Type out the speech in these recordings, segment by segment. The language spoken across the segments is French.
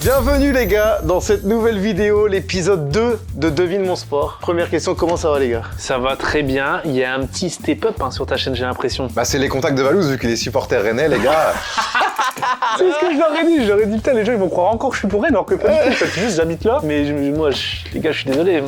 Bienvenue les gars dans cette nouvelle vidéo, l'épisode 2 de Devine mon sport. Première question, comment ça va les gars? Ça va très bien, il y a un petit step-up sur ta chaîne, j'ai l'impression. Bah c'est les contacts de Valouz vu qu'il est supporter rennais les gars. C'est ce que je leur ai dit, putain les gens ils vont croire encore que je suis pour Rennes alors que pas du tout, c'est juste j'habite là. Mais moi, les gars je suis désolé.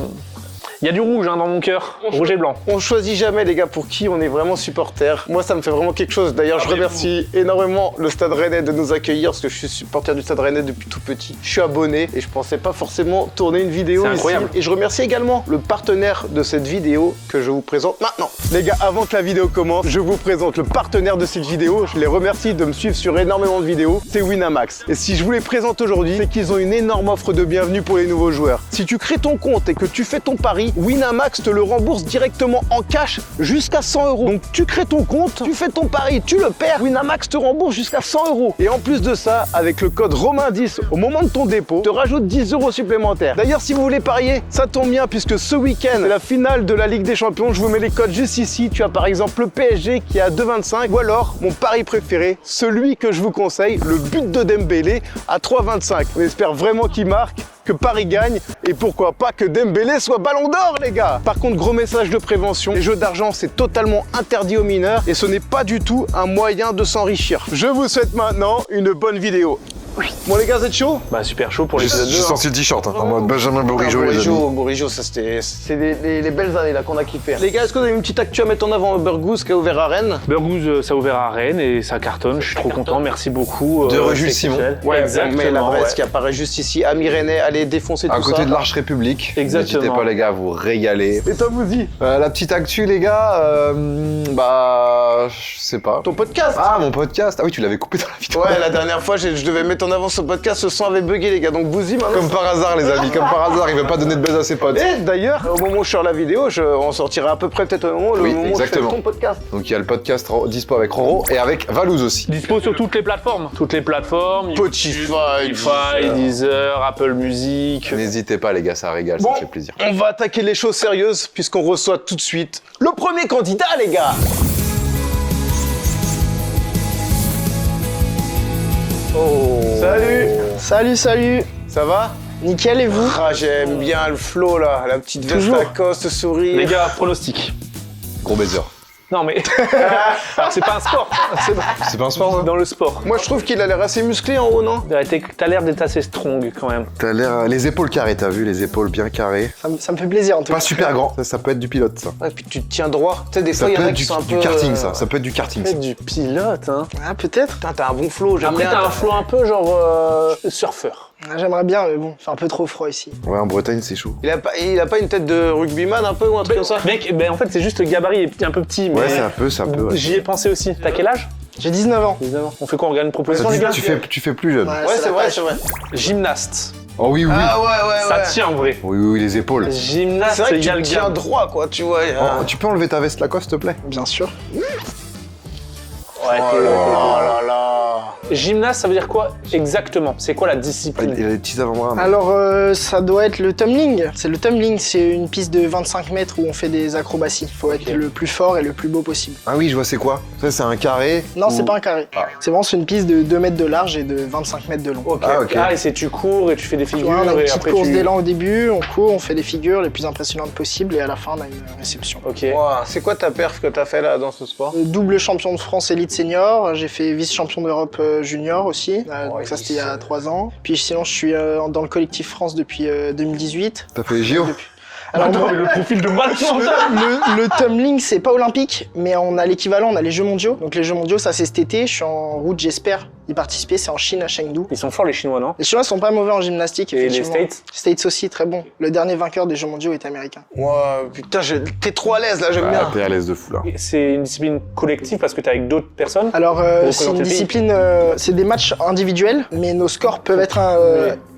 Il y a du rouge dans mon cœur, rouge et blanc. On choisit jamais les gars pour qui on est vraiment supporter. Moi ça me fait vraiment quelque chose. D'ailleurs je remercie énormément le Stade Rennais de nous accueillir parce que je suis supporter du Stade Rennais depuis tout petit. Je suis abonné et je pensais pas forcément tourner une vidéo ici. Incroyable. Et je remercie également le partenaire de cette vidéo que je vous présente maintenant. Les gars, avant que la vidéo commence, je vous présente le partenaire de cette vidéo. Je les remercie de me suivre sur énormément de vidéos. C'est Winamax. Et si je vous les présente aujourd'hui, c'est qu'ils ont une énorme offre de bienvenue pour les nouveaux joueurs. Si tu crées ton compte et que tu fais ton pari, Winamax te le rembourse directement en cash jusqu'à 100 €. Donc tu crées ton compte, tu fais ton pari, tu le perds, Winamax te rembourse jusqu'à 100 €. Et en plus de ça, avec le code Romain10 au moment de ton dépôt, te rajoute 10 € supplémentaires. D'ailleurs, si vous voulez parier, ça tombe bien puisque ce week-end, c'est la finale de la Ligue des Champions. Je vous mets les codes juste ici. Tu as par exemple le PSG qui est à 2,25 ou alors mon pari préféré, celui que je vous conseille, le but de Dembélé à 3,25. On espère vraiment qu'il marque, que Paris gagne et pourquoi pas que Dembélé soit ballon d'or les gars. Par contre, gros message de prévention, les jeux d'argent c'est totalement interdit aux mineurs et ce n'est pas du tout un moyen de s'enrichir. Je vous souhaite maintenant une bonne vidéo. Bon les gars, vous êtes chaud? Bah super chaud pour l'épisode 2. J'ai sorti le t-shirt en mode Benjamin Bourigeaud les amis. Bourigeaud, ça c'était les belles années là qu'on a kiffé. Les gars, est-ce que vous avez une petite actu à mettre en avant? Burgos qui a ouvert à Rennes. Burgos, ça a ouvert à Rennes et ça cartonne, je suis trop content, merci beaucoup. De rue c'est Simon. exceptionnel. Ouais, exactement. mais l'adresse qui apparaît juste ici, Ami Rennais, allez défoncer tout À ça. côté de l'Arche République. Exactement. N'hésitez pas les gars à vous régaler. Et toi vous dis La petite actu les gars, bah je sais pas. ton podcast? Ah mon podcast. Ah oui tu l'avais coupé dans la vidéo. Ouais, la dernière fois je devais mettre en avant ce podcast, ce son avait bugué les gars, donc vous y maintenant. Comme par hasard les amis, comme par hasard, il veut pas donner de buzz à ses potes. Et d'ailleurs, au moment où je sors la vidéo, on sortira à peu près peut-être au moment, Oui, où je exactement. fais ton podcast. Donc il y a le podcast dispo avec Roro et avec Valouz aussi. Dispo sur toutes les plateformes. Spotify, Spotify, Deezer, Apple Music. N'hésitez pas les gars, ça régale, Bon, ça fait plaisir. on va attaquer les choses sérieuses puisqu'on reçoit tout de suite le premier candidat les gars. Oh. Salut. Salut, Ça va? nickel et vous? Ah, j'aime bien le flow là, la petite veste Toujours. Lacoste, sourire. Les gars, pronostic. Gros baiser. Non mais... Alors c'est pas un sport, c'est C'est pas un sport ça? dans le sport. Moi je trouve qu'il a l'air assez musclé en haut, non? T'as l'air d'être assez strong quand même. T'as l'air... Les épaules carrées, t'as vu? Les épaules bien carrées. Ça me fait plaisir en tout Pas cas. super grand, ça peut être du pilote ça. Ouais, puis tu te tiens droit. Tu sais, des Ça fois il y peut en a être qui sont un du peu. karting ça peut être du karting ça. Peut-être du pilote, hein. Ah, peut-être. Putain, t'as un bon flow, j'aime Après bien. t'as un flow un peu genre surfeur. Ah, j'aimerais bien, mais bon, c'est un peu trop froid ici. Ouais en Bretagne c'est chaud. Il a pas une tête de rugbyman un peu ou un truc comme ça? Mec, ben en fait c'est juste le gabarit est un peu petit. Mais Ouais ça peut. Ouais. j'y ai pensé aussi. T'as quel âge? J'ai 19 ans. 19 ans. On fait quoi? On regarde une proposition les gars? Tu fais plus jeune. Ouais, c'est vrai, c'est vrai. Gymnaste. Oh oui. Ah ouais. Ça tient en vrai. Oui, les épaules. Gymnaste C'est vrai que tu égale te tiens gamme. droit, quoi, tu vois. Oh, tu peux enlever ta veste Lacoste s'il te plaît? Bien sûr. Ouais, Oh là là. Gymnaste, ça veut dire quoi exactement? C'est quoi la discipline? Il a des petits avant-bras. mais- Alors, ça doit être le tumbling. C'est le tumbling, c'est une piste de 25 mètres où on fait des acrobaties. Faut être le plus fort et le plus beau possible. Ah oui je vois c'est quoi? Ça c'est un carré? Non, ou- c'est pas un carré. Ah. C'est vraiment une piste de 2 mètres de large et de 25 mètres de long. Ok. Ah, ok. Ah, et c'est tu cours et tu fais des Tu figures vois, on a une et petite après course tu... d'élan au début, on court, on fait les figures les plus impressionnantes possibles et à la fin on a une réception. Ok. Ouah, c'est quoi ta perf que t'as fait là dans ce sport? Double champion de France élite senior, j'ai fait vice-champion d'Europe junior aussi, donc ça c'était il y a 3 ans. Puis sinon je suis dans le collectif France depuis 2018. T'as fait les JO? Alors Attends, moi, mais le profil de mal le tumbling c'est pas olympique, mais on a l'équivalent, on a les Jeux mondiaux. Donc les Jeux mondiaux ça c'est cet été, je suis en route j'espère y participer, c'est en Chine à Chengdu. Ils sont forts les Chinois, non? Les Chinois sont pas mauvais en gymnastique. Et les effectivement. States? States aussi très bon. Le dernier vainqueur des Jeux mondiaux est américain. Ouah, putain, t'es trop à l'aise là, j'aime Ah, bien. t'es à l'aise de fou là. C'est une discipline collective parce que t'es avec d'autres personnes? Alors Représenter c'est une le pays. discipline, c'est des matchs individuels, mais nos scores peuvent être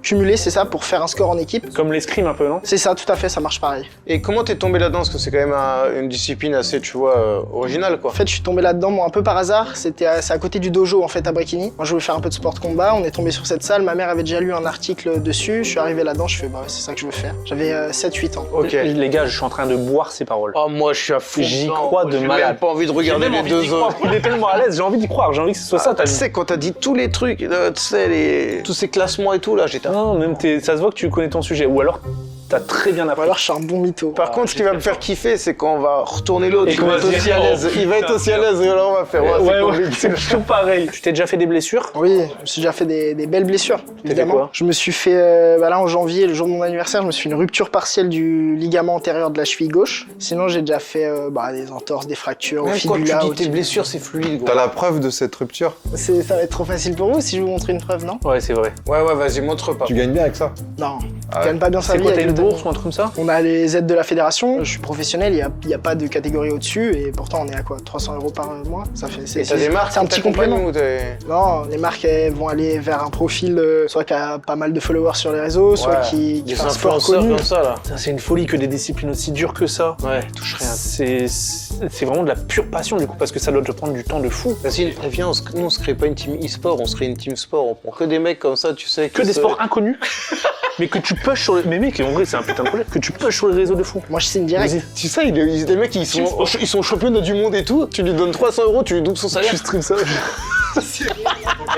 cumulés, c'est ça, pour faire un score en équipe. Comme l'escrime un peu, non? C'est ça, tout à fait, ça marche pareil. Et comment t'es tombé là-dedans? Parce que c'est quand même une discipline assez, tu vois, originale quoi. En fait, je suis tombé là-dedans, moi, un peu par hasard. C'est à côté du dojo, en fait, à Bréquigny. Moi, je voulais faire un peu de sport de combat. On est tombé sur cette salle. Ma mère avait déjà lu un article dessus. Je suis arrivé là-dedans. Je fais, bah, ouais, c'est ça que je veux faire. J'avais 7-8 ans. Ok. Les gars, je suis en train de boire ces paroles. Oh, moi je suis à fond. J'y dedans. crois de J'ai malade. même pas envie de regarder les deux autres. Il est tellement à l'aise, j'ai envie d'y croire, j'ai envie que ce soit ça ta Tu vie. sais, quand t'as dit tous les trucs, tu sais, tous ces classements et tout, là, j'étais à Non, même ça se voit que tu connais ton sujet. Ou alors, t'as très bien Ou appris. alors je suis un bon mytho. Par contre, ce qui va me faire kiffer, c'est quand on va retourner l'autre. Et Il qu'on va va être aussi dire, à l'aise. oh, Il va être aussi à l'aise et là on va faire. C'est toujours pareil. Tu t'es déjà fait des blessures? Oui, je me suis déjà fait des belles blessures, évidemment. quoi? Je me suis fait, là en janvier, le jour de mon anniversaire, je me suis fait une rupture partielle du ligament antérieur de la cheville gauche. Sinon, j'ai déjà fait des entorses, des fractures, au Même quand tu fibula. dis au tes tibia. blessures, c'est fluide. Gros. T'as la preuve de cette rupture? Ça va être trop facile pour vous si je vous montre une preuve, non? Ouais, c'est vrai. Ouais, vas-y, montre pas. Tu gagnes bien avec ça? Non, Ah on gagne pas bien sa C'est vie quoi, t'as avec une le bourse ou un truc comme ça? On a les aides de la fédération, je suis professionnel, il y a pas de catégorie au-dessus et pourtant on est à quoi 300 € par mois. Ça fait Et t'as des marques c'est un qui petit t'accompagnent complément. ou t'es- Non, les marques elles vont aller vers un profil soit qui a pas mal de followers sur les réseaux, soit Ouais, qui des fait un sport influenceurs connu. comme ça là. Ça, c'est une folie que des disciplines aussi dures que ça. Ouais, touche rien. C'est vraiment de la pure passion du coup, parce que ça doit te prendre du temps de fou. Vas-y, viens, nous on se crée pas une team e-sport, on se crée une team sport. On prend que des mecs comme ça, tu sais. Que des sports inconnus, mais que tu pushes sur les... Mais mec, en vrai, c'est un putain de projet. Que tu pushes sur les réseaux de fou. Moi je signe direct. Vas-y. Tu sais, des mecs ils sont championnats du monde et tout, tu lui donnes 300 €, tu lui doubles son salaire. Tu stream ça.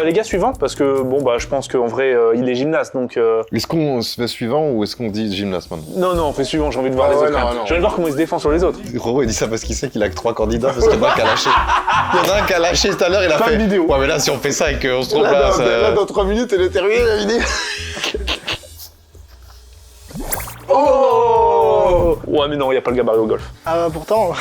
Les gars suivants, parce que bon bah je pense qu'en vrai il est gymnaste donc. Est-ce qu'on se fait suivant ou est-ce qu'on dit gymnaste maintenant? Non, on fait suivant, j'ai envie de voir Ah les ouais, autres. non, quand même. non. J'ai envie de voir comment il se défend sur les autres. Roro il dit ça parce qu'il sait qu'il a que 3 candidats parce qu'il y en a un qui a lâché. Il y en a un qui a lâché tout à l'heure, il a Fin fait. de vidéo. Ouais mais là si on fait ça et qu'on se trompe Là, là, dans, ça... là, dans 3 minutes, elle est terminée la vidéo. Oh ouais mais non, il y a pas le gabarit au golf. Ah bah pourtant,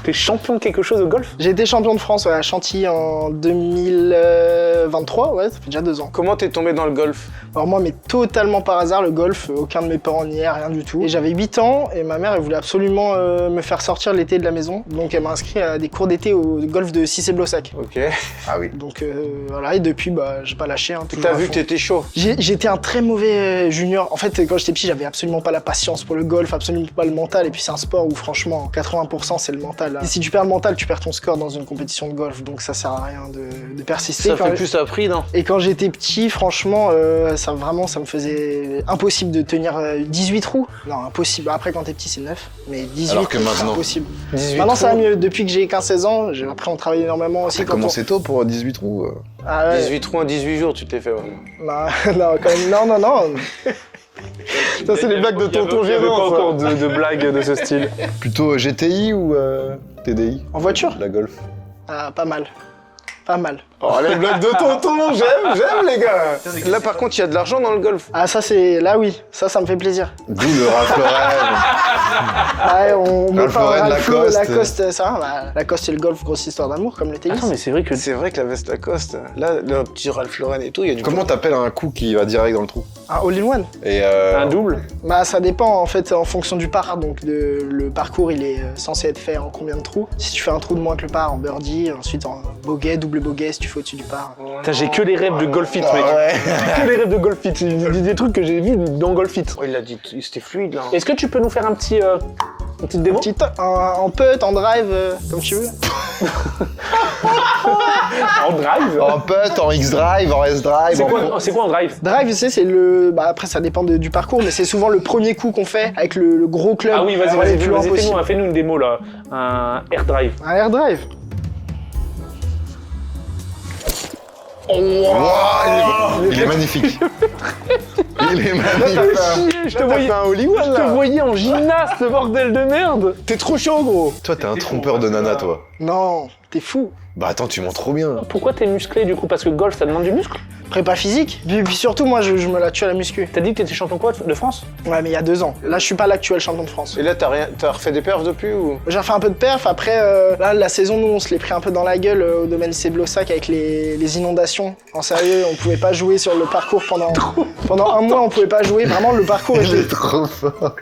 T'es champion de quelque chose au golf? j'ai été champion de France à Chantilly en 2023, ouais, ça fait déjà 2 ans. Comment t'es tombé dans le golf? Alors moi, mais totalement par hasard, le golf, aucun de mes parents n'y est, rien du tout. Et j'avais 8 ans et ma mère, elle voulait absolument me faire sortir l'été de la maison. Donc elle m'a inscrit à des cours d'été au golf de Cissé-Blossac. Ok. Ah oui. Donc voilà, et depuis, bah, j'ai pas lâché. Hein, toujours T'as à vu fond. que t'étais chaud. J'étais un très mauvais junior. En fait, quand j'étais petit, j'avais absolument pas la patience pour le golf, absolument pas le mental. Et puis c'est un sport où franchement, 80% c'est le mental. Et si tu perds le mental, tu perds ton score dans une compétition de golf. Donc ça sert à rien de persister. Ça Quand- fait plus appris, non? Et quand j'étais petit, franchement, ça me faisait impossible de tenir 18 trous. Non, impossible. Après, quand t'es petit, c'est 9. Mais 18 Alors que trous, c'est maintenant. impossible. 18 Maintenant, ça va trous. mieux. Depuis que j'ai 15-16 ans, après, on travaille énormément aussi. T'as quand commencé tôt pour 18 trous. Ah ouais. 18 trous en 18 jours, tu t'es fait vraiment. Non, non, quand même. Non. Ça, c'est les blagues de tonton Il y avait pas gênant, encore de blagues de ce style. Plutôt GTI ou TDI? En voiture? La Golf. Ah, pas mal. Pas mal. Oh, les blagues de tonton, j'aime les gars. Là, par contre, il y a de l'argent dans le golf. Ah, ça, c'est. Là, oui. Ça me fait plaisir. D'où le Ralph Lauren. Ouais, on met Ralph pas Lauren, Ralph, Lacoste. Lacoste, ça va. Bah, Lacoste, c'est le golf, grosse histoire d'amour, comme le tennis. Attends, mais c'est vrai que. C'est vrai que la veste Lacoste, là, le petit Ralph Lauren et tout, il y a du. Comment t'appelles un coup qui va direct dans le trou? Un all-in-one. Et Un double? Bah ça dépend en fait en fonction du par, donc le parcours il est censé être fait en combien de trous. Si tu fais un trou de moins que le par en birdie, ensuite en bogey, double bogey si tu fais au-dessus du par. Putain, j'ai que les rêves de Golf Fit, mec. ouais. Que les rêves de Golf Fit. Des trucs que j'ai vus dans Golf Fit. Oh, il a dit, c'était fluide là. Est-ce que tu peux nous faire une petite démo? En putt, en drive, comme tu veux. En drive? En putt, en X-Drive, en S-Drive. C'est quoi en drive? Drive, tu sais, c'est le. Bah après ça dépend du parcours, mais c'est souvent le premier coup qu'on fait avec le gros club. Ah oui, pour aller le plus loin vas-y, possible. fais-nous une démo là. Un air drive. Un air drive. Il est magnifique. Il est magnifique. Je te voyais, un Hollywood je te voyais en gymnaste, bordel de merde! T'es trop chaud, gros. Toi, t'es un trompeur de nana, toi. Non, t'es fou. Bah attends, tu mens trop bien. Pourquoi t'es musclé du coup? Parce que golf ça demande du muscle? Prépa physique. Puis surtout, moi, je me la tue à la muscu. T'as dit que t'étais champion quoi de France? Ouais, mais il y a 2 ans. Là, je suis pas l'actuel champion de France. Et là, t'as refait des perfs depuis ou? J'ai refait un peu de perf, après là la saison nous on se l'est pris un peu dans la gueule au domaine Cissé-Blossac avec les inondations. En sérieux, on pouvait pas jouer sur le parcours pendant un mois, on pouvait pas jouer, vraiment le parcours Il est était trop fort.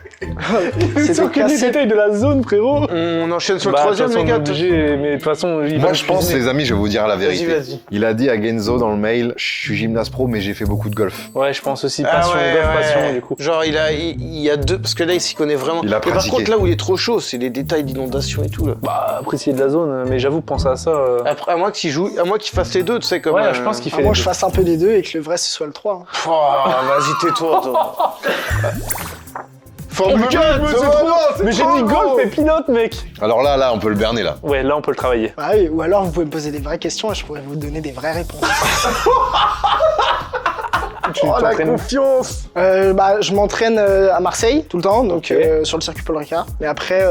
c'était cassé. détails de la zone, frérot! On enchaîne sur le Bah, troisième, de toute les façon, gars. on est obligé, mais de toute façon, il Moi, va je pense, cuisiner. les amis, je vais vous dire la vérité. Vas-y. Il a dit à Genzo dans le mail, je suis gymnaste pro, mais j'ai fait beaucoup de golf. Ouais, je pense aussi passion, golf passion du coup. Genre, il y a deux. Parce que là, il s'y connaît vraiment. Il a Mais par pratiqué. contre, là où il est trop chaud, c'est les détails d'inondation et tout, là. Bah, apprécier de la zone, mais j'avoue, penser à ça. Après, à moins qu'il fasse les deux, tu sais, comme. Ouais, je pense qu'il fait Ah, moi les je deux. fasse un peu des deux et que le vrai ce soit le 3. hein. Oh, vas-y, tais-toi, toi. Formule 4, mais c'est trop long, Mais j'ai dit golf et pilote, mec! Alors là, on peut le berner, là. Ouais, là, on peut le travailler. Bah oui, ou alors vous pouvez me poser des vraies questions et je pourrais vous donner des vraies réponses. tu Oh la t'entraînes où? confiance. Je m'entraîne à Marseille tout le temps, donc Ok. sur le circuit Paul Ricard. Mais après,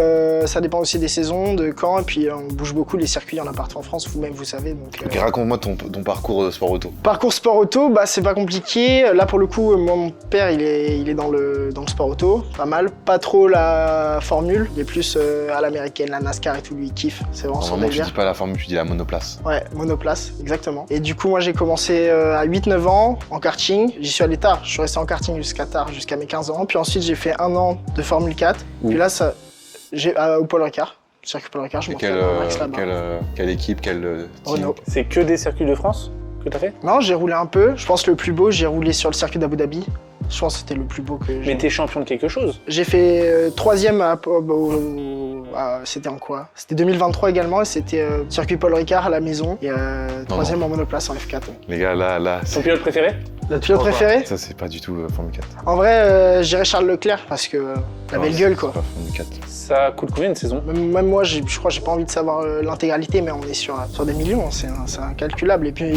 ça dépend aussi des saisons, de quand, et puis on bouge beaucoup les circuits, il y en a partout en France, vous-même vous savez. Donc, Ok, raconte-moi ton parcours de sport auto. Parcours sport auto, c'est pas compliqué. Là pour le coup, moi mon père il est dans le sport auto, pas mal. Pas trop la formule, il est plus à l'américaine, la NASCAR et tout, lui il kiffe. C'est vraiment son Normalement, tu délire. dis pas la formule, tu dis la monoplace. Ouais, monoplace, exactement. Et du coup, moi j'ai commencé à 8-9 ans en karting. J'y suis allé tard, je suis resté en karting jusqu'à mes 15 ans. Puis ensuite, j'ai fait 1 an de Formule 4. Puis là, au Paul Ricard, circuit Paul Ricard, je Et m'entraîne à Max là-bas. quelle équipe, quel team? Renault. C'est que des circuits de France que t'as fait? Non, j'ai roulé un peu. Je pense le plus beau, j'ai roulé sur le circuit d'Abu Dhabi. Je pense que c'était le plus beau que j'ai. Mais t'es champion de quelque chose. J'ai fait 3e c'était en quoi? C'était 2023 également, et c'était circuit Paul Ricard à la maison. Et 3e en monoplace en F4. Les gars, là, Ton pilote préféré? Notre pilote préféré? ça c'est pas du tout Formule 4. En vrai, je dirais Charles Leclerc parce que la Non, belle c'est gueule quoi. pas Formule 4. Ça coûte combien une saison? Même moi, je crois que j'ai pas envie de savoir l'intégralité, mais on est sur des millions, c'est incalculable. Et puis,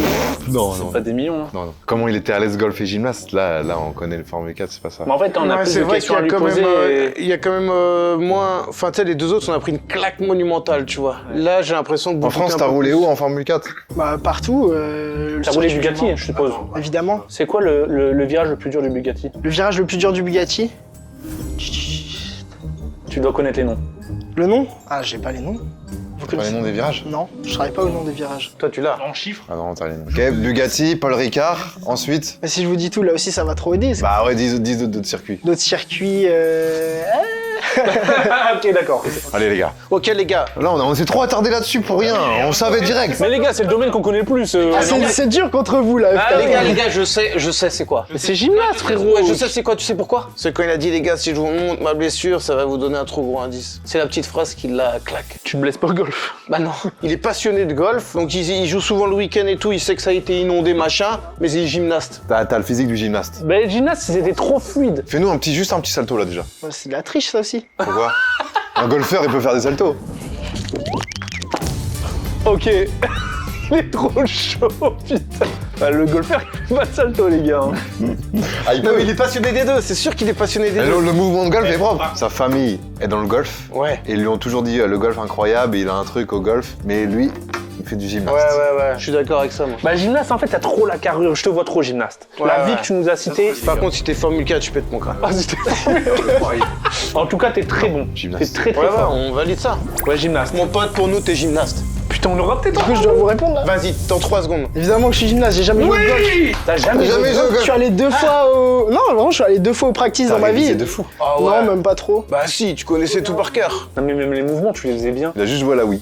Non, Pas des millions. Hein. Non. Comment il était à l'aise golf et gymnaste, là on connaît le Formule 4, c'est pas ça. Mais en fait, on a Ouais, plus c'est de vrai questions qu'il à y a lui quand poser. même, il y a quand même moins. Enfin, tu sais, les deux autres, on a pris une claque monumentale, tu vois. Là, j'ai l'impression que En beaucoup France, un t'as peu roulé plus. où en Formule 4? partout. T'as roulé Bugatti, je suppose. Évidemment. C'est quoi le virage le plus dur du Bugatti? Le virage le plus dur du Bugatti. Tu dois connaître les noms. Le nom? Ah, j'ai pas les noms. Vous Pas les connaissez? noms des virages? Non, je travaille pas au nom des virages. Toi, tu l'as. En chiffres? Ah non, t'as les noms. Ok, Bugatti, Paul Ricard, ensuite. Mais si je vous dis tout, là aussi, ça va trop aider. Bah ouais, 10 d'autres circuits. D'autres circuits. Ok, d'accord. Allez les gars. Ok, les gars. Là on s'est trop attardé là-dessus pour rien, on savait direct. Mais les gars, c'est le domaine qu'on connaît le plus. Ah, c'est dur contre vous là. Ah, putain. les Les gars, je sais c'est quoi. Mais c'est gymnaste, frérot. Ouais, je sais c'est quoi, tu sais pourquoi? C'est quand il a dit, les gars, si je vous montre ma blessure, ça va vous donner un trop gros indice. C'est la petite phrase qui la claque. Tu ne blesses pas au golf. Bah non. Il est passionné de golf, donc il joue souvent le week-end et tout, il sait que ça a été inondé, machin, mais il est gymnaste. T'as le physique du gymnaste. Bah, le gymnaste, c'était trop fluide. Fais-nous juste un petit salto là déjà. Ouais, c'est de la triche ça aussi. Pourquoi? Un golfeur il peut faire des saltos. Ok. Il est trop chaud, putain. Bah, le golfeur, il fait pas de salto, les gars. hein. Ah, il Non, mais il est passionné des deux, c'est sûr qu'il est passionné des deux. Le mouvement de golf est propre. Sa famille est dans le golf. Ouais. Et ils lui ont toujours dit le golf incroyable, il a un truc au golf. Mais lui, il fait du gymnaste. Ouais. Je suis d'accord avec ça, moi. Bah, gymnaste, en fait, t'as trop la carrure. Je te vois trop gymnaste. La vie ouais. que tu nous as citée. Par contre, si t'es Formule 4, tu pètes mon crâne. Ah, c'était En tout cas, t'es très bon. T'es Gymnaste. très très Ouais, fort. on valide ça. Ouais, gymnaste. Mon pote, pour nous, t'es gymnaste. Putain, on aura peut-être Du coup, je dois vous répondre là. Vas-y, dans 3 secondes. Évidemment que je suis gymnaste, j'ai jamais joué au golf. T'as jamais Jamais joué au Je golf. suis allé 2 fois au. Non, vraiment, je suis allé 2 fois au practice dans ma vie. C'est de fou. Ah Non, même pas trop. Bah si, tu connaissais tout par cœur. Non, mais même les mouvements, tu les faisais bien. Il a juste joué à la Wii.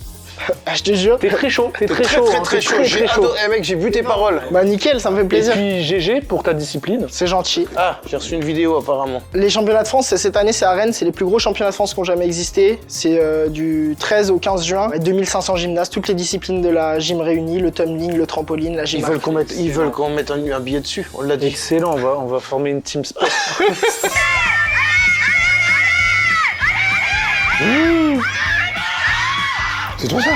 Ah, je te jure. T'es très chaud. T'es très chaud. hein, Très t'es chaud. J'ai chaud. adoré. Eh mec, j'ai vu tes paroles. Bah nickel, ça me fait Et plaisir. puis, GG pour ta discipline. C'est gentil. Ah, j'ai reçu une vidéo apparemment. Les championnats de France, cette année, c'est à Rennes, c'est les plus gros championnats de France qui ont jamais existé. C'est du 13 au 15 juin. 2500 gymnastes, toutes les disciplines de la gym réunies, le tumbling, le trampoline, la gym. Ils veulent qu'on mette un billet dessus, on l'a dit. Excellent, on va former une team sport. C'est toi ça?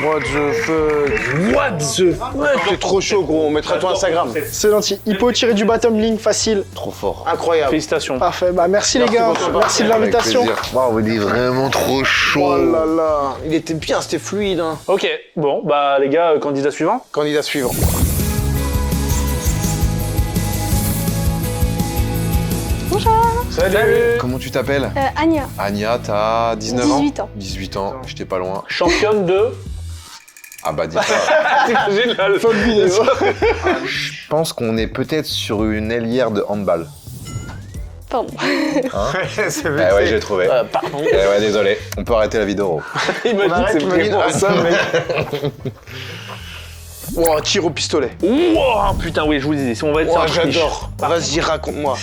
What the fuck. What the fuck? T'es trop chaud, gros, on mettra ton Instagram. C'est gentil. Hippo-du-bas tumbling, facile. Trop fort. Incroyable. Félicitations. Parfait. Bah merci les Merci gars. beaucoup. Merci de l'invitation. Waouh, il est vraiment trop chaud. Oh là là. Il était bien, c'était fluide. Hein. Ok, bon, bah les gars, candidat suivant. Candidat suivant. Salut. Comment tu t'appelles? Anya, Anya, t'as 19 ans? 18 ans. 18 ans, j'étais pas loin. Championne de... Ah bah dis pas. Génial. Je pense qu'on est peut-être sur une ailière de handball. Pardon. Hein? C'est Eh ouais, j'ai trouvé. Pardon. Eh ouais, désolé. On peut arrêter la vidéo. Imagine, c'est vraiment ça, mec. Wow, tir au pistolet. Wow, putain, oui, je vous disais, si on va être Wow, ça, on triche. j'adore. Vas-y, raconte-moi.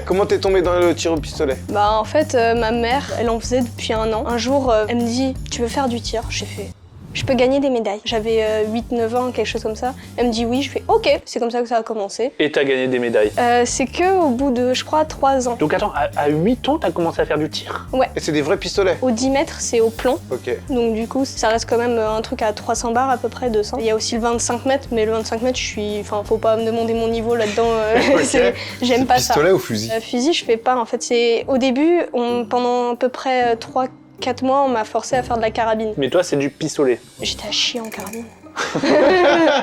Comment t'es tombé dans le tir au pistolet? Bah en fait, ma mère, elle en faisait depuis 1 an. Un jour, elle me dit, tu veux faire du tir? J'ai fait, Je peux gagner des médailles. J'avais 8-9 ans, quelque chose comme ça. Elle me dit oui, je fais ok, c'est comme ça que ça a commencé. Et t'as gagné des médailles. C'est que au bout de, je crois, 3 ans. Donc attends, à 8 ans, t'as commencé à faire du tir? Et c'est des vrais pistolets? Au 10 mètres, c'est au plomb. Ok. Donc du coup, ça reste quand même un truc à 300 bars à peu près, 200. Il y a aussi le 25 mètres, mais le 25 mètres, enfin, faut pas me demander mon niveau là-dedans. J'aime pas ça. Pistolet ou fusil? Fusil, je fais pas. En fait, c'est au début, pendant à peu près 3-4 mois, on m'a forcé à faire de la carabine. Mais toi, c'est du pistolet. J'étais à chier en carabine.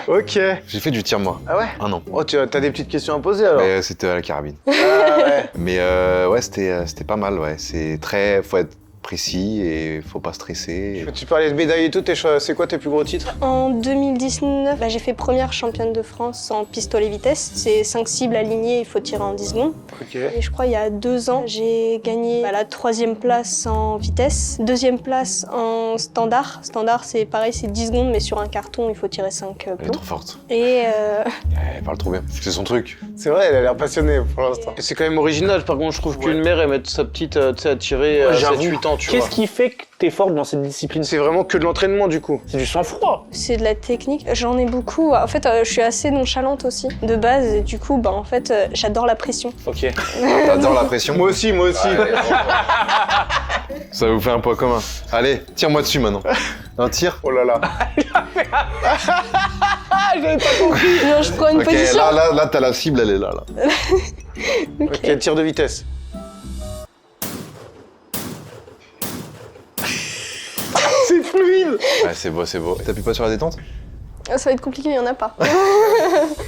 Ok. J'ai fait du tir moi. Ah ouais? Un an. Oh, t'as des petites questions à poser alors? Mais c'était à la carabine. Ah ouais. Mais ouais, c'était pas mal, ouais. C'est très... Faut être précis et faut pas stresser. Tu parlais de médailles et tout, c'est quoi tes plus gros titres? En 2019, j'ai fait première championne de France en pistolet vitesse. C'est 5 cibles alignées, il faut tirer en 10 secondes. Ok. Et je crois il y a 2 ans, j'ai gagné la 3e place en vitesse, 2e place en standard. Standard, c'est pareil, c'est 10 secondes, mais sur un carton, il faut tirer 5 Elle est plombs. trop forte. Et Elle parle trop bien. C'est son truc. C'est vrai, elle a l'air passionnée pour l'instant. Et c'est quand même original, par contre, je trouve qu'une mère, elle met sa petite, tu sais, à tirer à J'avoue. 7-8 ans, tu vois. Qu'est-ce qui fait que t'es forte dans cette discipline? C'est vraiment que de l'entraînement, du coup. C'est du sang-froid. c'est de la technique. J'en ai beaucoup. En fait, je suis assez nonchalante aussi, de base. Et du coup, en fait, j'adore la pression. Ok. T'adores la pression? Moi aussi, moi aussi. Ça vous fait un point commun. Allez, tire-moi dessus maintenant. Un tir? Oh là là. Genre, je prends une Ok, position. là, t'as la cible, elle est là. Ok, tir de vitesse. C'est fluide. Ouais, c'est beau, c'est beau. T'appuies pas sur la détente? Ça va être compliqué, il y en a pas.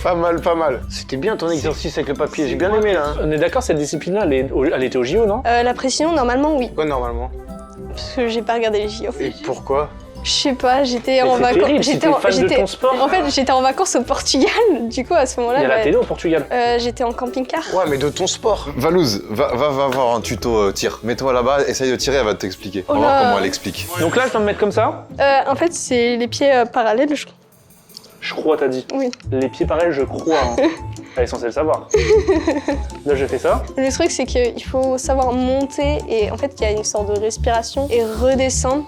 Pas mal, pas mal. C'était bien ton exercice avec le papier, j'ai bien aimé là. Hein. On est d'accord, cette discipline-là, elle était au JO, non? La pression, normalement, oui. Quoi normalement? Parce que j'ai pas regardé les JO. Et pourquoi? Je sais pas, j'étais en c'est vacances. terrible, si t'es fan de ton sport. En fait, j'étais en vacances au Portugal. Du coup, à ce Il y moment-là, a la télé au Portugal. j'étais en camping-car. Ouais, mais de ton sport. Valouz, va voir un tuto tir. Mets-toi là-bas, essaye de tirer, elle va t'expliquer. On va Oh voir là. comment elle explique. Donc là, je dois me mettre comme ça? En fait, c'est les pieds parallèles, je crois. Je crois, t'as dit. Oui. Les pieds pareils, je crois. Hein. Elle est censée le savoir. Là, je fais ça. Le truc, c'est qu'il faut savoir monter et en fait, il y a une sorte de respiration et redescendre,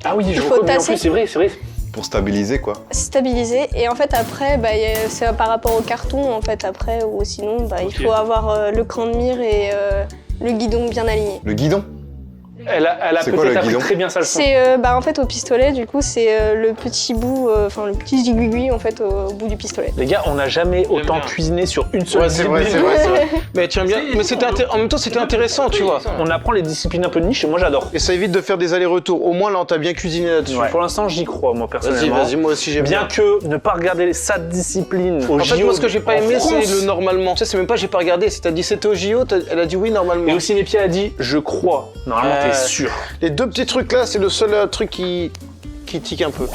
Ah oui, je faut reconnais. En tasser. plus, c'est vrai, c'est vrai. Pour stabiliser, quoi. stabiliser et en fait après, c'est par rapport au carton en fait après ou sinon, Ok. il faut avoir le cran de mire et le guidon bien aligné. Le guidon? Elle a C'est quoi, peut-être le appris guidon? très bien sa leçon. C'est en fait au pistolet, du coup c'est le petit bout, le petit zigouigui en fait au bout du pistolet. Les gars, on n'a jamais autant bien. cuisiné sur une seule Ouais, c'est vrai, discipline. c'est vrai, c'est vrai. Mais tiens bien, mais en même temps c'était intéressant, tu vois. On apprend les disciplines un peu niche et moi j'adore. Et ça évite de faire des allers-retours. Au moins là, on t'a bien cuisiné là-dessus. Pour l'instant, j'y crois, moi, Vas-y, personnellement. vas-y, moi aussi j'aime Bien bien. que ne pas regarder sa discipline au En fait, JO moi, ce que j'ai pas en aimé, France. c'est le normalement. Tu sais, c'est même pas j'ai pas regardé. Si t'as dit c'était au JO, elle a dit oui normalement. Et aussi, mes pieds a dit je crois. Normalement, Ouais. t'es sûr. Les deux petits trucs là, c'est le seul truc qui tique un peu.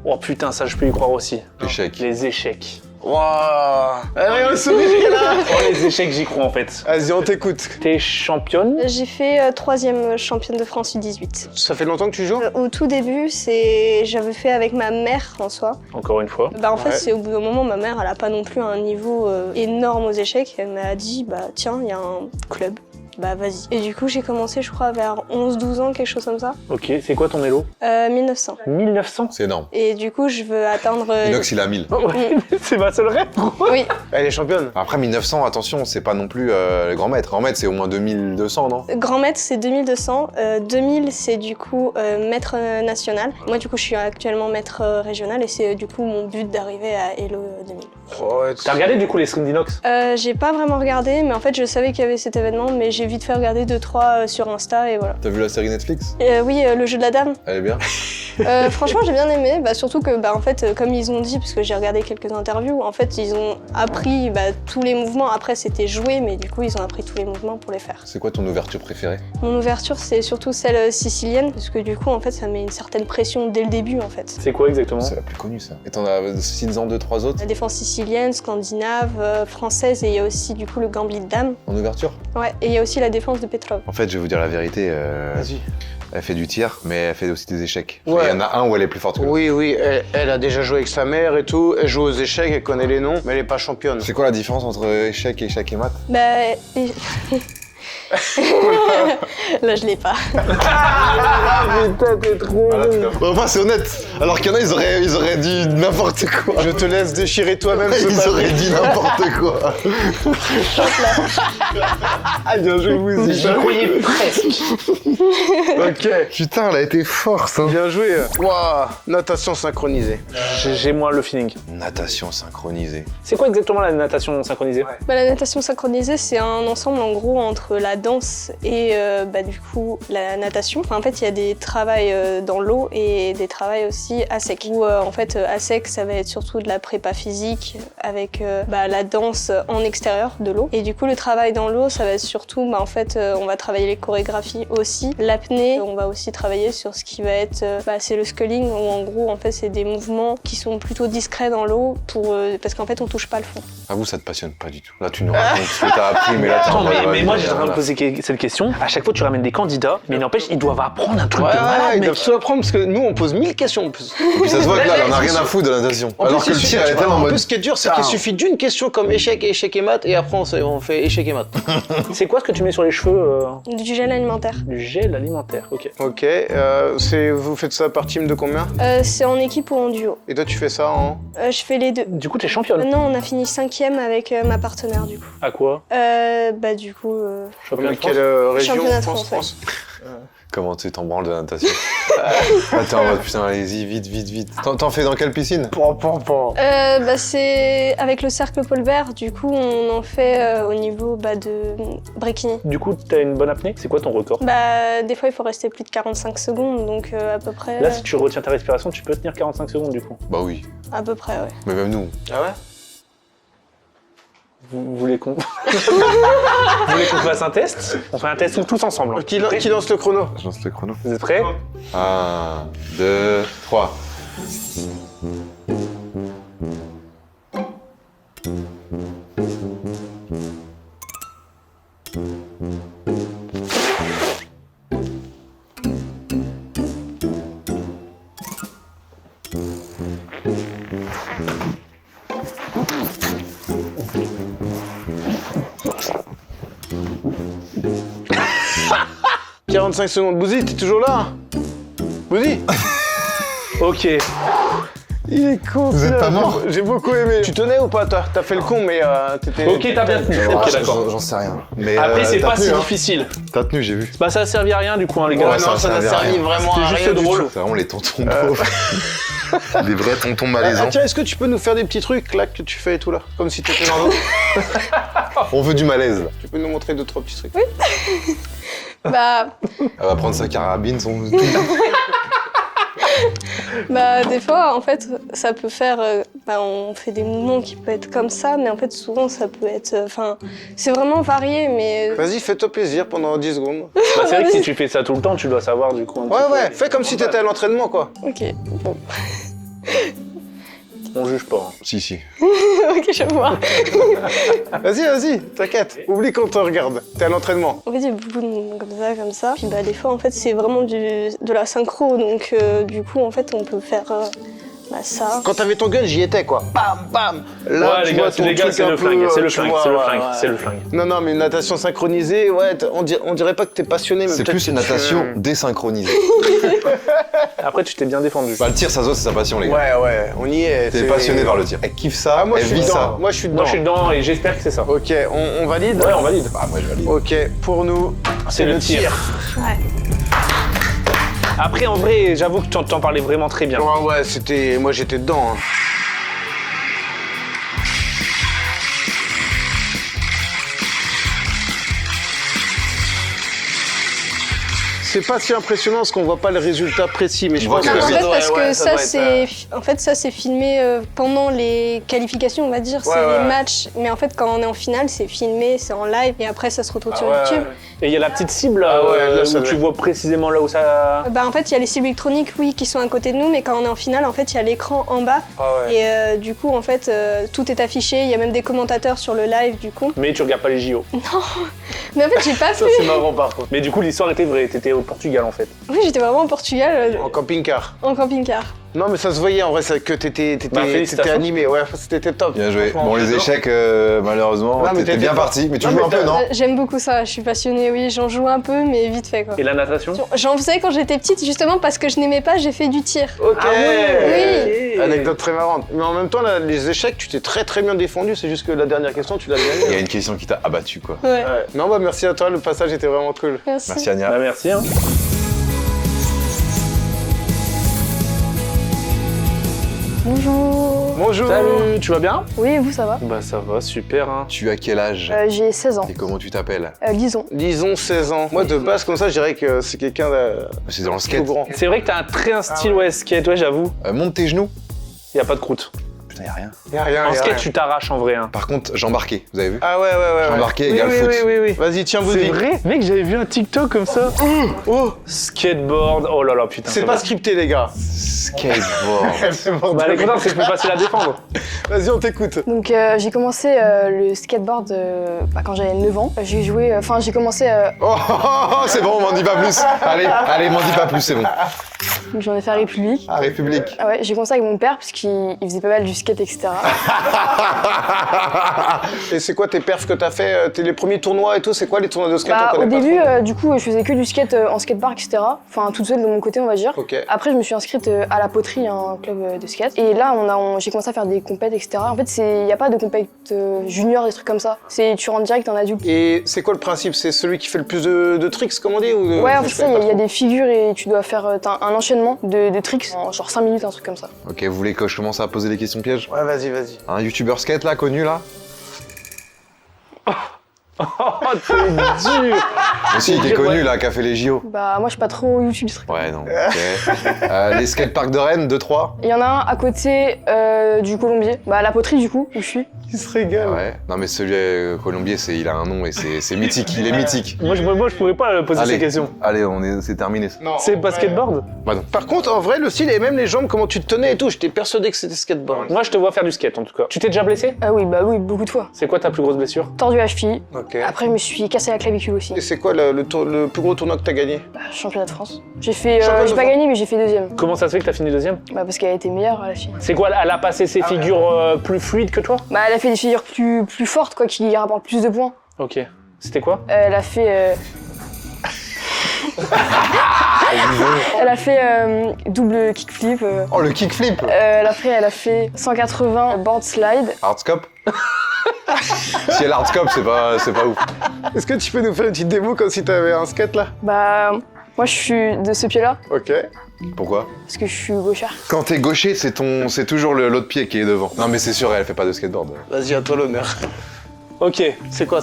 Oh putain, ça, je peux y croire aussi. Échec. Les échecs. Waouh. Allez, on sourit là. Oh, les échecs, j'y crois en fait. Vas-y, on t'écoute. T'es championne? J'ai fait 3e championne de France U18. Ça fait longtemps que tu joues? Au tout début, j'avais fait avec ma mère François. Encore une fois. En fait, Ouais. c'est au bout d'un moment, ma mère, elle a pas non plus un niveau énorme aux échecs. Elle m'a dit, tiens, il y a un club. Vas-y. Et du coup, j'ai commencé, je crois, vers 11-12 ans, quelque chose comme ça. Ok, c'est quoi ton élo? 1900. 1900? C'est énorme. Et du coup, je veux atteindre... Inox, il a 1000. Oh, ouais, c'est ma seule rêve, gros. Oui, Elle est championne. Après 1900, attention, c'est pas non plus le grand maître. Grand maître, c'est au moins 2200, non? grand maître, c'est 2200. 2000, c'est du coup maître national. Moi, du coup, je suis actuellement maître régional et c'est du coup mon but d'arriver à Elo 2000. Oh, ouais, T'as regardé du coup les streams d'Inox? J'ai pas vraiment regardé, mais en fait, je savais qu'il y avait cet événement, mais j'ai vite fait regarder 2-3 sur Insta et voilà. T'as vu la série Netflix? Oui, le jeu de la dame. Elle est bien? Franchement, j'ai bien aimé, surtout que en fait, comme ils ont dit, parce que j'ai regardé quelques interviews, en fait, ils ont appris tous les mouvements. Après, c'était joué, mais du coup, ils ont appris tous les mouvements pour les faire. C'est quoi ton ouverture préférée? Mon ouverture, c'est surtout celle sicilienne, parce que du coup, en fait, ça met une certaine pression dès le début, en fait. C'est quoi exactement? C'est la plus connue, ça. Et t'en as 6 ans, 2-3 autres? La défense sicilienne, scandinave, française, et il y a aussi du coup le gambit de dame. En ouverture? Ouais, et il y a aussi la défense de Petrov. En fait, je vais vous dire la vérité. Vas-y. Elle fait du tir, mais elle fait aussi des échecs. Ouais. Il y en a un où elle est plus forte que l'autre. Oui, oui, elle a déjà joué avec sa mère et tout. Elle joue aux échecs, elle connaît les noms, mais elle est pas championne. C'est quoi la différence entre échec et maths? Et- Là, je l'ai pas. Putain, t'es trop... Enfin, c'est honnête. Alors qu'il y en a, ils auraient dit n'importe quoi. Je te laisse déchirer toi-même ce Ils papier. auraient dit n'importe quoi. Ah, bien joué, vous J'y croyais presque. Ok. Putain, elle a été force. Hein. Bien joué. Waouh. Natation synchronisée. J'ai moins le feeling. Natation synchronisée. C'est quoi exactement la natation synchronisée? Bah, la natation synchronisée, c'est un ensemble en gros entre la danse et du coup la natation. Enfin, en fait, il y a des travails dans l'eau et des travails aussi à sec. Où en fait, à sec, ça va être surtout de la prépa physique avec la danse en extérieur de l'eau. Et du coup, le travail dans l'eau, ça va être surtout, on va travailler les chorégraphies aussi. L'apnée, on va aussi travailler sur ce qui va être, c'est le sculling où en gros, en fait, c'est des mouvements qui sont plutôt discrets dans l'eau parce qu'en fait, on touche pas le fond. Ah, vous, ça te passionne pas du tout. Là, tu nous racontes ce que t'as appris, mais là, t'es en Attends, mode, mais ouais, moi j'ai en train de voilà. poser cette question. À chaque fois, tu ramènes des candidats, mais n'empêche, ils doivent apprendre un truc de malade, ils mec. doivent tout apprendre parce que nous, on pose 1000 questions en plus. Et puis ça se voit que là, elle en a rien à foutre de la natation. Alors que le tir, elle est tellement en En mode. plus, ce qui est dur, c'est qu'il suffit d'une question comme échec et maths, et après, on fait échec et maths. C'est quoi ce que tu mets sur les cheveux Du gel alimentaire. Du gel alimentaire, ok. Ok, vous faites ça par team de combien? C'est en équipe ou en duo. Et toi, tu fais ça en... Je fais les deux. Du coup, t'es championne. Non, on a fini 5e avec ma partenaire du coup. À quoi? Du coup... Championne de France. Quelle région? Championnat de France, France, Comment tu t'en branles de la natation? Attends, en mode putain, allez-y, vite. T'en fais dans quelle piscine? C'est avec le cercle polaire, du coup on en fait au niveau de Bréquigny. Du coup, t'as une bonne apnée? C'est quoi ton record? Des fois il faut rester plus de 45 secondes, donc à peu près... Là, si tu retiens ta respiration, tu peux tenir 45 secondes du coup. Bah oui, À peu près, ouais. mais même nous. Ah ouais? Vous voulez qu'on Vous voulez qu'on fasse un test? On fait un test tous ensemble. Qui lance le chrono? Je lance le chrono. Vous êtes prêts? 1, 2, 3. « 45 secondes. Bouzy, t'es toujours là? Bouzy? Ok. Il est con. Vous êtes pas mort? J'ai beaucoup aimé. Tu tenais ou pas? T'as fait le con, mais t'étais... Ok, t'as bien tenu. Ok, d'accord. J'en sais rien. Mais Après, c'est t'as pas tenu, si hein. difficile. T'as tenu, j'ai vu. Bah, ça a servi à rien du coup, hein, les gars. Ouais, ça ça n'a servait à servi rien. vraiment à C'était rien juste du drôle. tout. C'est vraiment les tontons pauvres. Les vrais tontons malaisants. Tiens, est-ce que tu peux nous faire des petits trucs là que tu fais et tout là? Comme si t'étais dans l'eau. On veut du malaise. Tu peux nous montrer 2-3 petits trucs? Elle va prendre sa carabine, son... Des fois en fait ça peut faire... on fait des mouvements qui peuvent être comme ça, mais en fait souvent ça peut être... c'est vraiment varié, mais... Vas-y, fais-toi plaisir pendant 10 secondes. Bah, c'est vrai que si tu fais ça tout le temps, tu dois savoir du coup. un petit Ouais, fais comme si t'étais à l'entraînement quoi. Ok, bon. peu. On juge pas. hein. Si. Ok, je vois. Vas-y, t'inquiète. Oublie qu'on te regarde. T'es à l'entraînement. En fait, il y a beaucoup de mouvements comme ça. Puis des fois, en fait, c'est vraiment de la synchro. Donc, du coup, en fait, on peut faire ça. Quand t'avais ton gun, j'y étais quoi. Bam, bam. Là, Ouais, tu les vois gars, ton c'est truc le un peu, flingue, c'est le tu flingue, vois, c'est le ouais, flingue, ouais. c'est le flingue. Non, mais une natation synchronisée, ouais, on dirait pas que t'es passionné, mais C'est peut-être plus que une tu- natation désynchronisée. Après, tu t'es bien défendu. Bah, le tir, ça se voit, c'est sa passion, les gars. Ouais, on y est. T'es c'est- passionné par le tir. Elle kiffe ça, Ah, moi, je elle suis vit dedans. ça. Moi, je suis dedans. Moi, je suis dedans et j'espère que c'est ça. Ok, on valide? Ouais, on valide. Ah, moi, je valide. Ok, pour nous, C'est le tir. Ouais. Après, en vrai, j'avoue que t'en parlais vraiment très bien. Ouais, c'était... Moi, j'étais dedans. hein. C'est pas si impressionnant parce qu'on voit pas le résultat précis, mais je pense voit que que En oui. fait, parce ouais, que ça ça, doit être, c'est... En fait, ça, c'est filmé pendant les qualifications, on va dire. C'est ouais. les matchs. Mais en fait, quand on est en finale, c'est filmé, c'est en live. Et après, ça se retrouve sur ouais, YouTube. Et il y a la petite cible Ah ouais, là, ça où doit tu être- vois précisément là où ça. En fait, il y a les cibles électroniques, oui, qui sont à côté de nous. Mais quand on est en finale, en fait, il y a l'écran en bas. Ah ouais. Et du coup, en fait, tout est affiché. Il y a même des commentateurs sur le live, du coup. Mais tu regardes pas les JO. Mais en fait, j'ai pas Ça, fait. c'est marrant par contre. Mais du coup, l'histoire était vraie. T'étais au Portugal en fait. Oui, j'étais vraiment au Portugal, En camping-car. en camping-car. Non, mais ça se voyait en vrai que t'étais félicitations. animé. Ouais, c'était top. Bien joué. Franchement, Bon, les j'adore. échecs, malheureusement, Non, mais t'étais t'étais bien pas- parti, mais tu Non, joues mais un peu, t'as- non? J'aime beaucoup ça, je suis passionnée, oui, j'en joue un peu, mais vite fait quoi. Et la natation? J'en faisais quand j'étais petite, justement parce que je n'aimais pas, j'ai fait du tir. Ok. Ah ouais. Anecdote très marrante. Mais en même temps, là, les échecs, tu t'es très bien défendu. C'est juste que la dernière question, tu l'as Il y gagné. a une question qui t'a abattu, quoi. Ouais. Ouais. Non, bah merci à toi. Le passage était vraiment cool. Merci. Merci, Anya. Bah merci. Hein. Bonjour. Bonjour. Salut, tu vas bien? Oui, et vous, ça va? Bah ça va, super. Hein. Tu as quel âge? J'ai 16 ans. Et comment tu t'appelles? Disons. Disons 16 ans. Moi, de base, comme ça, je dirais que c'est quelqu'un de C'est dans le tout skate. grand. C'est vrai que t'as un style ouais, skate, ouais j'avoue. Monte tes genoux. Y a pas de croûte. Putain, y'a rien. Y'a rien, En y'a skate, rien. tu t'arraches en vrai. Hein. Par contre, j'embarquais, vous avez vu? Ah ouais. J'embarquais Oui, égale oui, foot. oui. Vas-y, tiens, vous C'est dit. vrai? Mec, j'avais vu un TikTok comme ça. Oh, Skateboard, oh là là, putain. c'est ça pas va. scripté, les gars. Skateboard. C'est bon. Bah elle est contente, c'est plus facile à défendre. Vas-y, on t'écoute. Donc j'ai commencé le skateboard quand j'avais 9 ans. J'ai joué, j'ai commencé, C'est bon, m'en dis pas plus. Allez, m'en dis pas plus, c'est bon. donc j'en ai fait à République. À République. Ah ouais, j'ai commencé avec mon père parce qu'il faisait pas mal du skate, etc. Et c'est quoi tes perfs que t'as fait? Les premiers tournois et tout, c'est quoi les tournois de skate? On Au connaît pas début, trop. du coup, je faisais que du skate en skatepark, etc. Enfin, toute seule de mon côté, on va dire. Ok. Après, je me suis inscrite à la poterie, un club de skate. Et là, j'ai commencé à faire des compètes, etc. En fait, il n'y a pas de compète junior, des trucs comme ça. Tu rentres direct en adulte. Et c'est quoi le principe? C'est celui qui fait le plus de tricks, comme on dit ou Ouais, en je fait, ça, connais il y a pas des figures et tu dois faire t'as un enchaînement de tricks en genre 5 minutes, un truc comme ça. Ok, vous voulez que je commence à poser des questions pièges? trop. Ouais, vas-y. Un youtubeur skate là, connu là? Oh, t'es dur. Aussi, qui est connu là, qui a fait les JO. Bah, moi, je suis pas trop YouTube, ce truc. Ouais, non. Ok. Les skateparks de Rennes, 2-3? Il y en a un à côté du Colombier, bah, à la poterie, du coup, où je suis. Il se régale. Ouais. Non, mais celui colombier, il a un nom et c'est mythique. Il est mythique. Moi je pourrais pas poser ces questions. Allez, c'est terminé. Non, C'est en pas vrai. skateboard? Bah non. Par contre, en vrai, le style et même les jambes, comment tu te tenais et tout, j'étais persuadé que c'était skateboard. Moi je te vois faire du skate en tout cas. Tu t'es déjà blessé? Ah oui, bah oui, beaucoup de fois. C'est quoi ta plus grosse blessure? Tordu la cheville. Ok. Après, je me suis cassé la clavicule aussi. Et c'est quoi le plus gros tournoi que t'as gagné? Bah, championnat de France. J'ai fait, Championnat de j'ai pas France. gagné, mais j'ai fait deuxième. Comment ça se fait que t'as fini deuxième? Bah, parce qu'elle était meilleure, la fille. C'est quoi, elle a passé ses figures plus fluides que toi? Bah, elle a fait des figures plus fortes, quoi, qui rapportent plus de points. Ok. C'était quoi? Elle a fait. Elle a fait double kickflip. Oh, le kickflip! Après, elle a fait 180 board slide. Hardscope? Si elle hardscope, c'est pas ouf. Est-ce que tu peux nous faire une petite démo comme si t'avais un skate là? Bah, moi, je suis de ce pied-là, Ok. Pourquoi? parce que je suis gauchère. Quand t'es gaucher, c'est toujours l'autre pied qui est devant. Non, mais c'est sûr, elle fait pas de skateboard. Vas-y, à toi l'honneur. Ok. C'est quoi?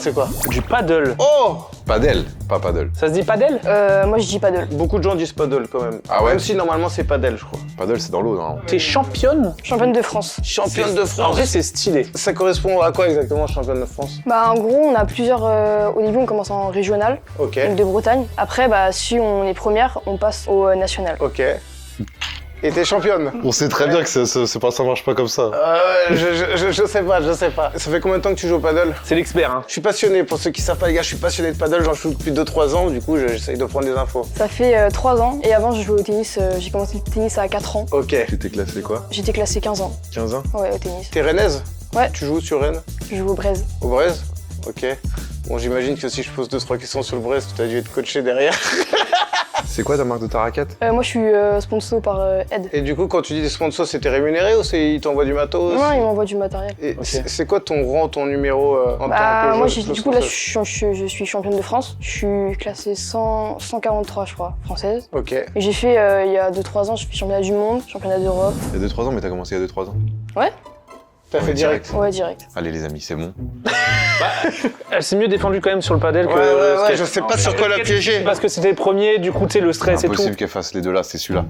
Du paddle. Oh! Padel, pas paddle. Ça se dit paddle? Moi, je dis paddle. Beaucoup de gens disent paddle quand même. Ah ouais? Même si normalement c'est paddle, je crois. Paddle, c'est dans l'eau, normalement. T'es championne? Championne de France. Championne de En France. vrai c'est stylé. Ça correspond à quoi exactement, championne de France? Bah, en gros, on a plusieurs. Au début, on commence en régional, Ok. donc de Bretagne. Après, bah, si on est première, on passe au national. Ok. Et t'es championne? On sait très bien que ça marche pas comme ça. Je sais pas. Ça fait combien de temps que tu joues au paddle? C'est l'expert hein. Je suis passionné, pour ceux qui savent pas les gars, je suis passionné de paddle, j'en joue depuis 2-3 ans, du coup j'essaye de prendre des infos. Ça fait 3 ans, et avant, je jouais au tennis. J'ai commencé le tennis à 4 ans. Ok. Tu t'es classé quoi? J'étais classée 15 ans. 15 ans? Ouais, au tennis. T'es rennaise? Ouais. Tu joues sur Rennes? Je joue au Braise. Au Brest? Ok. Bon, j'imagine que si je pose 2-3 questions sur le Brest, tu as dû être coaché derrière. C'est quoi ta marque de ta raquette? Moi, je suis sponsor par Ed. Et du coup, quand tu dis des sponsors, c'était rémunéré ou ils t'envoient du matos? Non, il m'envoie du matériel. Et c'est quoi ton rang, ton numéro en Bah, tant que moi, joueuse du coup, là, française? je suis championne de France. Je suis classée 143, je crois, française. Ok. Et j'ai fait, il y a 2-3 ans, j'ai fait championnat du monde, championnat d'Europe. Il y a 2-3 ans, mais t'as commencé il y a 2-3 ans. T'as fait direct. Ouais, direct. Allez les amis, c'est bon. Elle s'est mieux défendue quand même sur le paddle que Ouais, le ouais, skate. je sais pas sur quoi la piéger. Parce que c'était le premier, du coup tu sais le stress et tout. Impossible qu'elle fasse les deux là, c'est celui-là.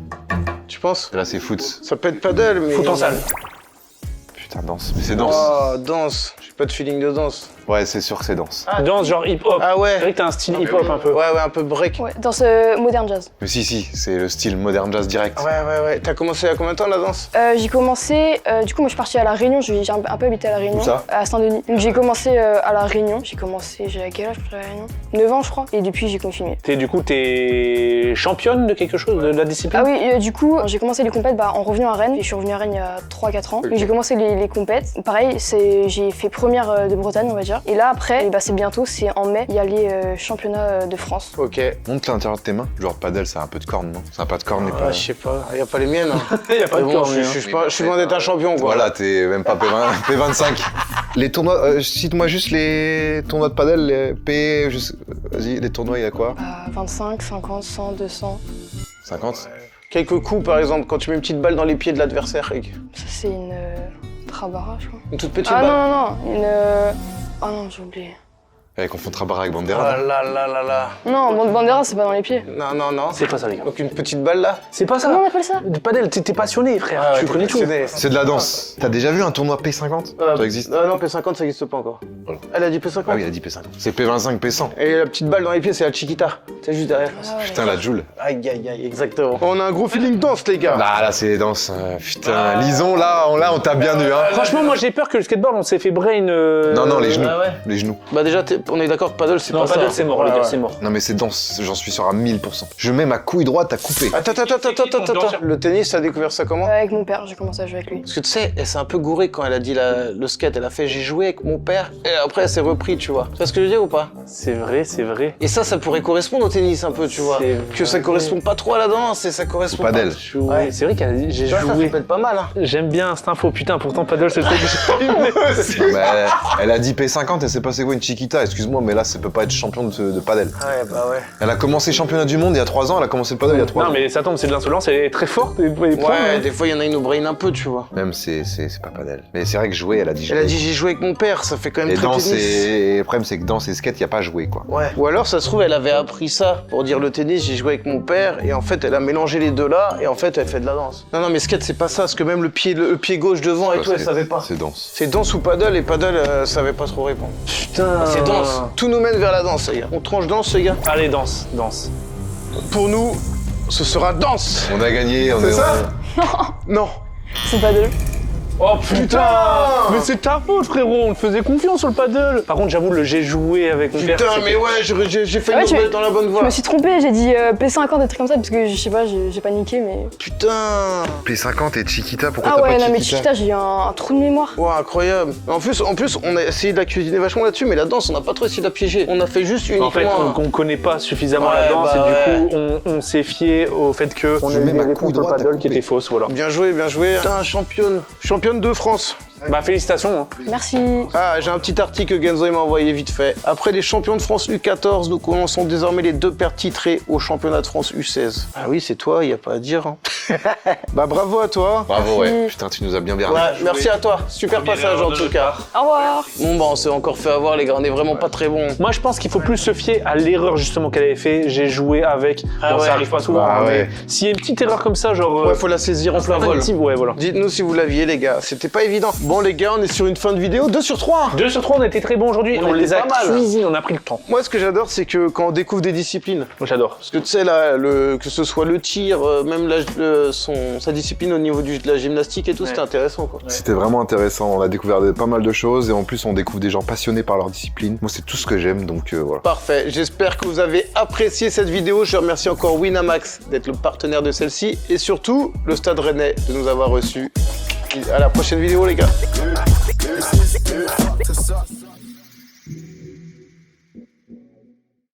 Tu penses? Là, c'est foot. Ça peut être paddle, mais... Foot en salle. putain, danse. Mais c'est danse. Oh, danse. J'ai pas de feeling de danse. Ouais, c'est sûr que c'est danse. Danse genre hip-hop. Ah ouais. C'est vrai que t'as un style hip-hop un peu. Ouais, un peu break. Ouais, dans modern jazz. Mais si, c'est le style modern jazz direct. Ouais. T'as commencé à combien de temps la danse? J'ai commencé, du coup moi je suis partie à La Réunion, j'ai un peu habité à La Réunion. Où ça? À Saint-Denis. Donc j'ai commencé à La Réunion, j'avais quel âge à La Réunion? 9 ans je crois, et depuis j'ai continué. T'es championne de quelque chose, de la discipline? Ah oui, du coup j'ai commencé les compètes en revenant à Rennes, et je suis revenue à Rennes il y a 3-4 ans. Donc j'ai commencé les compètes, pareil, j'ai fait première de Bretagne on va dire. Et là après, c'est bientôt, c'est en mai, il y a les championnats de France. Ok. Montre l'intérieur de tes mains. Joueur de padel, ça a un peu de corne, non? Ça a pas de corne, les Ah, je sais pas, y a pas les miennes. Hein. Y a pas de Bon, corne, je suis loin d'être un champion quoi. Voilà, t'es même pas P25. Les tournois, cite-moi juste les tournois de padel, les P, vas-y, les tournois, il y a quoi? 25, 50, 100, 200. 50? Quelques coups par exemple, quand tu mets une petite balle dans les pieds de l'adversaire. Ça c'est une Trabara je crois. Une toute petite Ah balle. non, une... Oh non, j'ai oublié. Elle confond Trabara avec Oh Bandera. là. Non, Bandera c'est pas dans les pieds. Non. C'est pas ça les gars. Donc une petite balle là. C'est pas ça. Comment on appelle ça? De padel, t'es passionné frère, Ah ouais, tu t'es connais tout. passionné. C'est de la danse. T'as déjà vu un tournoi P50? Ça existe? Non, P50 ça existe pas encore. Voilà. Elle a dit P50. Ah oui, elle a dit P50. C'est P25, P100. Et la petite balle dans les pieds c'est la Chiquita. C'est juste derrière. Putain, la Joule. Aïe, exactement. On a un gros feeling danse les gars. Ah là, c'est danse. Putain, Lison, là, on t'a bien eu, hein. Franchement, moi j'ai peur que le skateboard, on s'est fait brain. Non, les genoux. Ah ouais. Les genoux. Bah déjà on est d'accord que paddle c'est Non, pas padel ça. c'est mort, les gars, c'est mort. Non, mais c'est danse, j'en suis sûr à 1000%. Je mets ma couille droite à couper. Attends. Le tennis, t'as découvert ça comment? Avec mon père, j'ai commencé à jouer avec lui. Parce que tu sais, elle s'est un peu gourée quand elle a dit le skate. Elle a fait j'ai joué avec mon père et après elle s'est repris, tu vois. Tu vois ce que je veux dire ou pas? C'est vrai. Et ça pourrait correspondre au tennis un peu, tu vois. C'est Que ça vrai. correspond pas trop à la danse et ça correspond Padel. pas. Ouais. C'est vrai que j'ai Tu vois, ça joué. peut être pas mal, hein. J'aime bien cette info, putain, pourtant paddle c'est le truc que j'ai Non, mais elle a dit P50, elle sait pas c'est quoi une Chiquita, excuse-moi, mais là, ça peut pas être champion de padel. Ouais, bah ouais. Elle a commencé championnat du monde il y a 3 ans, elle a commencé le padel il y a 3 ans. Non mais ça tombe, c'est de l'insolence, elle est très forte. Ouais, des fois il y en a une au brain un peu, tu vois. Même c'est pas padel. Mais c'est vrai que jouer, elle a dit Elle a dit j'ai joué avec mon père, ça fait quand même Et très danse tennis. et le problème c'est que danse et skate, y a pas joué quoi. Ouais. Ou alors ça se trouve elle avait appris ça pour dire le tennis, j'ai joué avec mon père et en fait elle a mélangé les deux là et en fait elle fait de la danse. Non mais skate c'est pas ça, parce que même le pied gauche devant et tout elle savait pas. C'est danse. C'est danse ou paddle et paddle savait pas trop répondre. Putain. C'est danse. Tout nous mène vers la danse les gars. On tranche danse les gars. Allez, danse. Pour nous, ce sera danse. On a gagné, on C'est est. ça Non. C'est pas de... Oh putain. Mais c'est ta faute frérot, on te faisait confiance sur le paddle. Par contre j'avoue le j'ai joué avec mon père. Putain c'était- mais ouais, j'ai fait Ouais, une nouvelle dans la bonne Je voie. me suis trompée, j'ai dit P50, des trucs comme ça, parce que je sais pas, j'ai paniqué, mais... Putain. P50 et Chiquita, pourquoi Ah t'as ouais, pas non mais Chiquita? Chiquita, j'ai eu un trou de mémoire. Ouais, incroyable. En plus, on a essayé de la cuisiner vachement là-dessus, mais la danse, on n'a pas trop essayé de la piéger. On a fait juste uniquement. En fait, on connaît pas suffisamment Ouais, la danse bah et du coup, on s'est fié au fait que on Je a mets eu ma des couille réponses au droite à paddle qui couper. étaient fausses, voilà. Bien joué, bien joué. Putain, championne de France. Bah félicitations. Hein. Merci. Ah, j'ai un petit article que Genzo m'a envoyé vite fait. Après les champions de France U14, nous commençons désormais les 2 paires titrées au championnat de France U16. Ah oui, c'est toi, y a pas à dire. Hein. Bah bravo à toi. Bravo, ouais. Merci. Putain, tu nous as bien berné. Ouais, merci à toi. Super passage en tout cas. Au revoir. Bon bah on s'est encore fait avoir les gars, on est vraiment pas très bons. Moi je pense qu'il faut plus se fier à l'erreur justement qu'elle avait fait. J'ai joué avec. Ah Bon, ouais. ça arrive pas souvent. Bah hein, ouais. mais s'il y a une petite erreur comme ça, genre. Ouais, faut la saisir en plein vol. Ouais, voilà. Dites-nous si vous l'aviez les gars, c'était pas évident. Bon les gars, on est sur une fin de vidéo 2 sur 3. 2 sur 3, on a été très bons aujourd'hui. On On était les a pas mal. cuisinés, on a pris le temps. Moi ce que j'adore c'est que quand on découvre des disciplines, Moi j'adore. parce que tu sais là, que ce soit le tir, même sa discipline au niveau de la gymnastique et tout, c'était intéressant quoi. C'était vraiment intéressant, on a découvert pas mal de choses et en plus on découvre des gens passionnés par leur discipline. Moi c'est tout ce que j'aime donc voilà. Parfait, j'espère que vous avez apprécié cette vidéo. Je remercie encore Winamax d'être le partenaire de celle-ci et surtout le Stade Rennais de nous avoir reçus. À la prochaine vidéo les gars.